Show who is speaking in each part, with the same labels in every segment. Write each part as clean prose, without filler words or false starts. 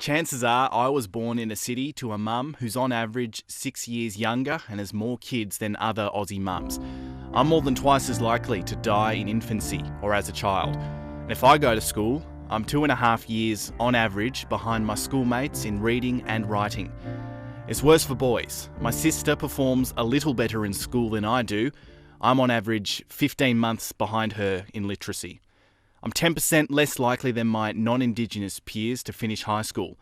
Speaker 1: Chances are I was born in a city to a mum who's on average 6 years younger and has more kids than other Aussie mums. I'm more than twice as likely to die in infancy or as a child. And if I go to school, I'm 2.5 years on average behind my schoolmates in reading and writing. It's worse for boys. My sister performs a little better in school than I do. I'm on average 15 months behind her in literacy. I'm 10% less likely than my non-Indigenous peers to finish high school.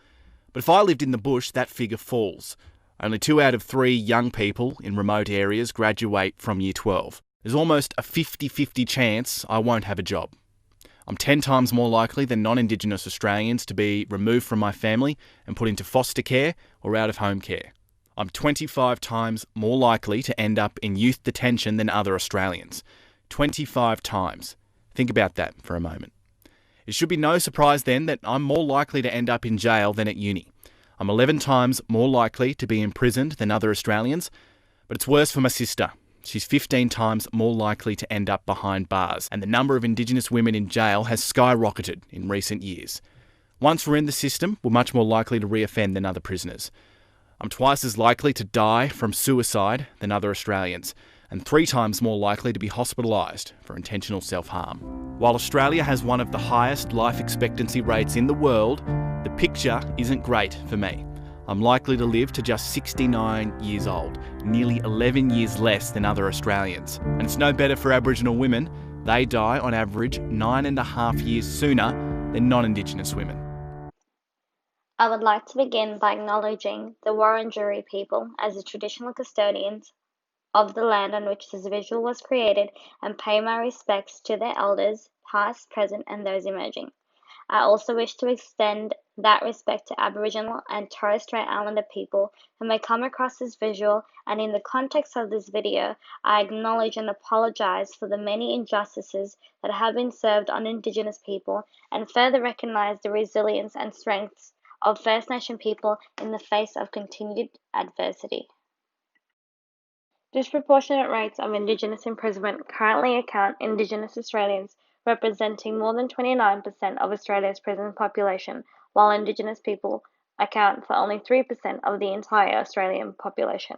Speaker 1: But if I lived in the bush, that figure falls. Only 2 out of 3 young people in remote areas graduate from Year 12. There's almost a 50-50 chance I won't have a job. I'm 10 times more likely than non-Indigenous Australians to be removed from my family and put into foster care or out-of-home care. I'm 25 times more likely to end up in youth detention than other Australians. 25 times. Think about that for a moment. It should be no surprise then that I'm more likely to end up in jail than at uni. I'm 11 times more likely to be imprisoned than other Australians, but it's worse for my sister. She's 15 times more likely to end up behind bars, and the number of Indigenous women in jail has skyrocketed in recent years. Once we're in the system, we're much more likely to reoffend than other prisoners. I'm twice as likely to die from suicide than other Australians, and 3 times more likely to be hospitalised for intentional self-harm. While Australia has one of the highest life expectancy rates in the world, the picture isn't great for me. I'm likely to live to just 69 years old, nearly 11 years less than other Australians. And it's no better for Aboriginal women. They die on average 9.5 years sooner than non-Indigenous women.
Speaker 2: I would like to begin by acknowledging the Wurundjeri people as the traditional custodians of the land on which this visual was created and pay my respects to their elders, past, present, and those emerging. I also wish to extend that respect to Aboriginal and Torres Strait Islander people who may come across this visual, and in the context of this video, I acknowledge and apologise for the many injustices that have been served on Indigenous people and further recognise the resilience and strengths of First Nation people in the face of continued adversity. Disproportionate rates of Indigenous imprisonment currently account Indigenous Australians representing more than 29% of Australia's prison population, while Indigenous people account for only 3% of the entire Australian population.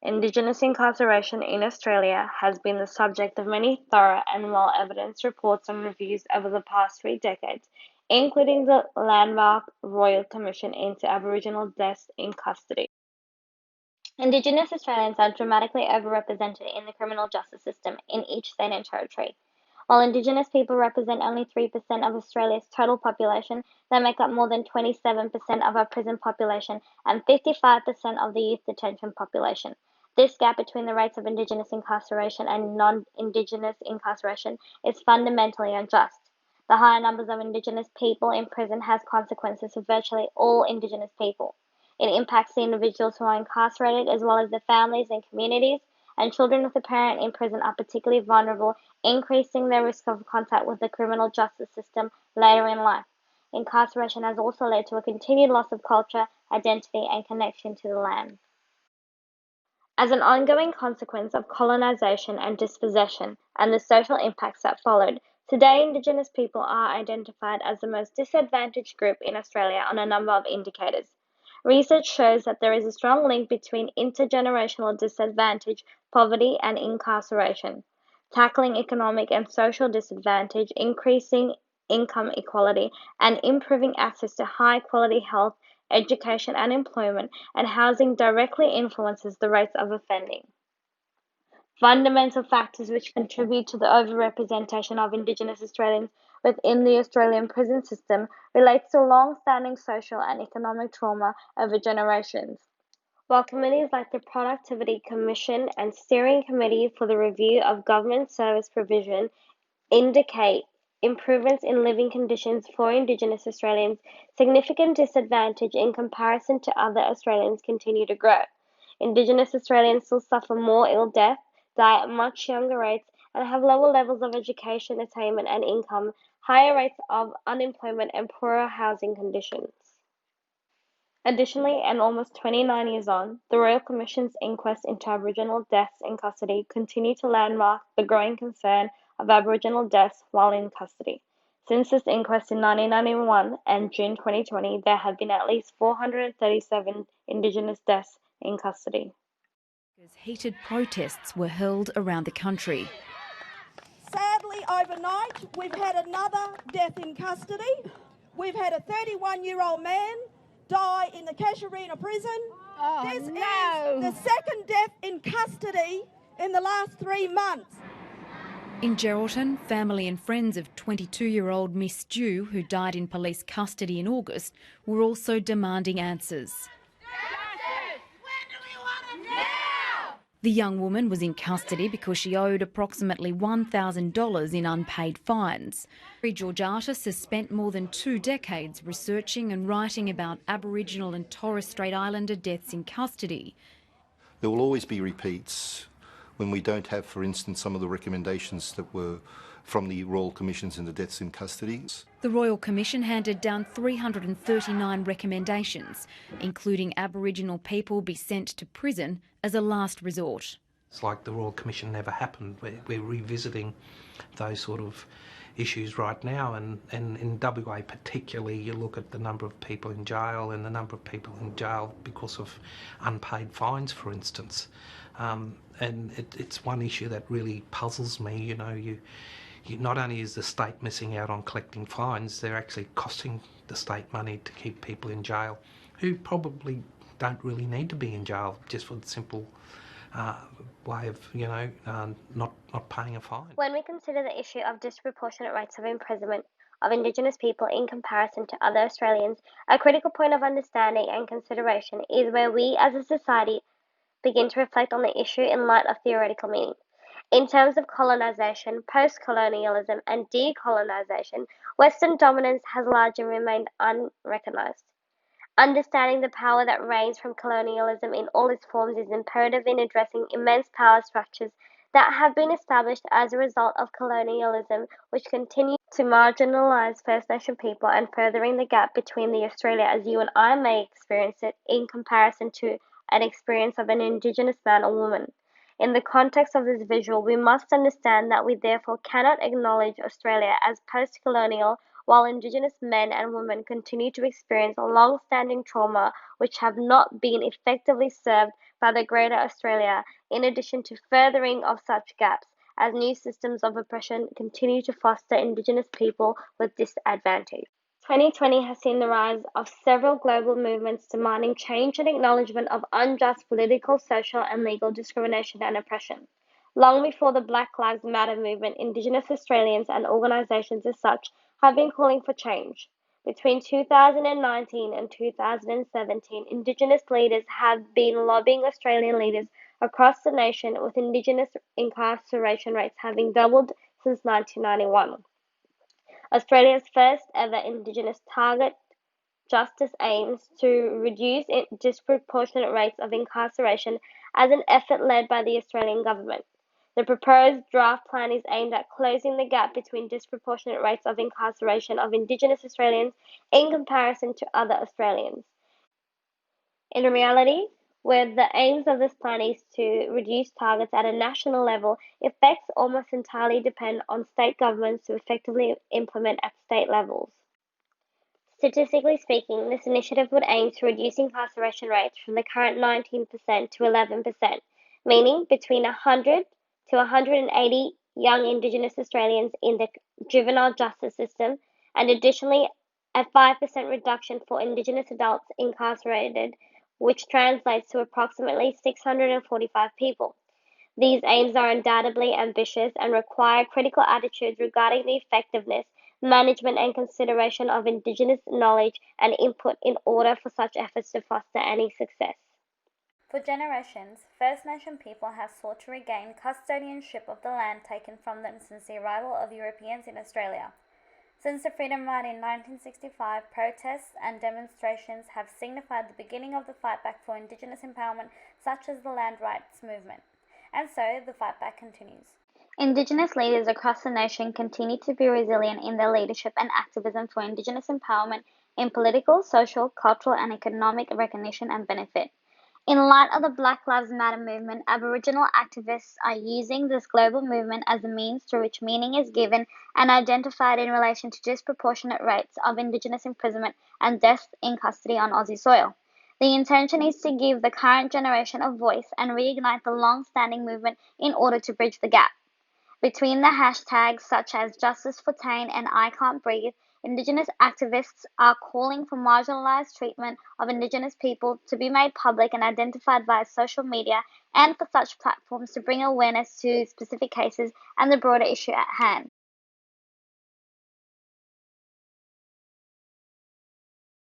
Speaker 2: Indigenous incarceration in Australia has been the subject of many thorough and well-evidenced reports and reviews over the past 3 decades, including the landmark Royal Commission into Aboriginal Deaths in Custody. Indigenous Australians are dramatically overrepresented in the criminal justice system in each state and territory. While Indigenous people represent only 3% of Australia's total population, they make up more than 27% of our prison population and 55% of the youth detention population. This gap between the rates of Indigenous incarceration and non-Indigenous incarceration is fundamentally unjust. The higher numbers of Indigenous people in prison has consequences for virtually all Indigenous people. It impacts the individuals who are incarcerated as well as their families and communities, and children with a parent in prison are particularly vulnerable, increasing their risk of contact with the criminal justice system later in life. Incarceration has also led to a continued loss of culture, identity, and connection to the land. As an ongoing consequence of colonisation and dispossession and the social impacts that followed, today Indigenous people are identified as the most disadvantaged group in Australia on a number of indicators. Research shows that there is a strong link between intergenerational disadvantage, poverty, and incarceration. Tackling economic and social disadvantage, increasing income equality, and improving access to high-quality health, education and employment, and housing directly influences the rates of offending. Fundamental factors which contribute to the overrepresentation of Indigenous Australians within the Australian prison system relates to long-standing social and economic trauma over generations. While committees like the Productivity Commission and Steering Committee for the Review of Government Service Provision indicate improvements in living conditions for Indigenous Australians, significant disadvantage in comparison to other Australians continue to grow. Indigenous Australians still suffer more ill death, die at much younger rates, and have lower levels of education attainment and income, higher rates of unemployment, and poorer housing conditions. Additionally, and almost 29 years on, the Royal Commission's inquest into Aboriginal deaths in custody continue to landmark the growing concern of Aboriginal deaths while in custody. Since this inquest in 1991 and June 2020, there have been at least 437 Indigenous deaths in custody.
Speaker 3: Heated protests were held around the country.
Speaker 4: Sadly, overnight, we've had another death in custody. We've had a 31-year-old man die in the Casuarina prison. This is the second death in custody in the last 3 months.
Speaker 3: In Geraldton, family and friends of 22-year-old Miss Stew, who died in police custody in August, were also demanding answers. The young woman was in custody because she owed approximately $1,000 in unpaid fines. Georgiatis has spent more than 2 decades researching and writing about Aboriginal and Torres Strait Islander deaths in custody.
Speaker 5: There will always be repeats when we don't have, for instance, some of the recommendations that were from the Royal Commissions in the deaths in custody.
Speaker 3: The Royal Commission handed down 339 recommendations, including Aboriginal people be sent to prison as a last resort.
Speaker 6: It's like the Royal Commission never happened. We're revisiting those sort of issues right now, and in WA particularly, you look at the number of people in jail and the number of people in jail because of unpaid fines, for instance. And it's one issue that really puzzles me. You know, you not only is the state missing out on collecting fines, they're actually costing the state money to keep people in jail who probably don't really need to be in jail, just for the simple way of, not paying a fine.
Speaker 2: When we consider the issue of disproportionate rates of imprisonment of Indigenous people in comparison to other Australians, a critical point of understanding and consideration is where we as a society begin to reflect on the issue in light of theoretical meaning. In terms of colonisation, post-colonialism and decolonisation, Western dominance has largely remained unrecognised. Understanding the power that reigns from colonialism in all its forms is imperative in addressing immense power structures that have been established as a result of colonialism, which continue to marginalise First Nation people and furthering the gap between the Australia as you and I may experience it in comparison to an experience of an Indigenous man or woman. In the context of this visual, we must understand that we therefore cannot acknowledge Australia as post-colonial while Indigenous men and women continue to experience long-standing trauma which have not been effectively served by the Greater Australia, in addition to furthering of such gaps as new systems of oppression continue to foster Indigenous people with disadvantage. 2020 has seen the rise of several global movements demanding change and acknowledgement of unjust political, social and legal discrimination and oppression. Long before the Black Lives Matter movement, Indigenous Australians and organisations as such have been calling for change. Between 2019 and 2017, Indigenous leaders have been lobbying Australian leaders across the nation, with Indigenous incarceration rates having doubled since 1991. Australia's first ever Indigenous target justice aims to reduce disproportionate rates of incarceration as an effort led by the Australian government. The proposed draft plan is aimed at closing the gap between disproportionate rates of incarceration of Indigenous Australians in comparison to other Australians. In reality, where the aims of this plan is to reduce targets at a national level, effects almost entirely depend on state governments to effectively implement at state levels. Statistically speaking, this initiative would aim to reduce incarceration rates from the current 19% to 11%, meaning between 100 to 180 young Indigenous Australians in the juvenile justice system, and additionally a 5% reduction for Indigenous adults incarcerated, which translates to approximately 645 people. These aims are undoubtedly ambitious and require critical attitudes regarding the effectiveness, management and consideration of Indigenous knowledge and input in order for such efforts to foster any success. For generations, First Nation people have sought to regain custodianship of the land taken from them since the arrival of Europeans in Australia. Since the Freedom Ride in 1965, protests and demonstrations have signified the beginning of the fight back for Indigenous empowerment, such as the land rights movement. And so, the fight back continues. Indigenous leaders across the nation continue to be resilient in their leadership and activism for Indigenous empowerment in political, social, cultural and economic recognition and benefit.
Speaker 7: In light of the Black Lives Matter movement, Aboriginal activists are using this global movement as a means through which meaning is given and identified in relation to disproportionate rates of Indigenous imprisonment and deaths in custody on Aussie soil. The intention is to give the current generation a voice and reignite the long-standing movement in order to bridge the gap. Between the hashtags such as Justice for Tane and I Can't Breathe, Indigenous activists are calling for marginalised treatment of Indigenous people to be made public and identified via social media, and for such platforms to bring awareness to specific cases and the broader issue at hand.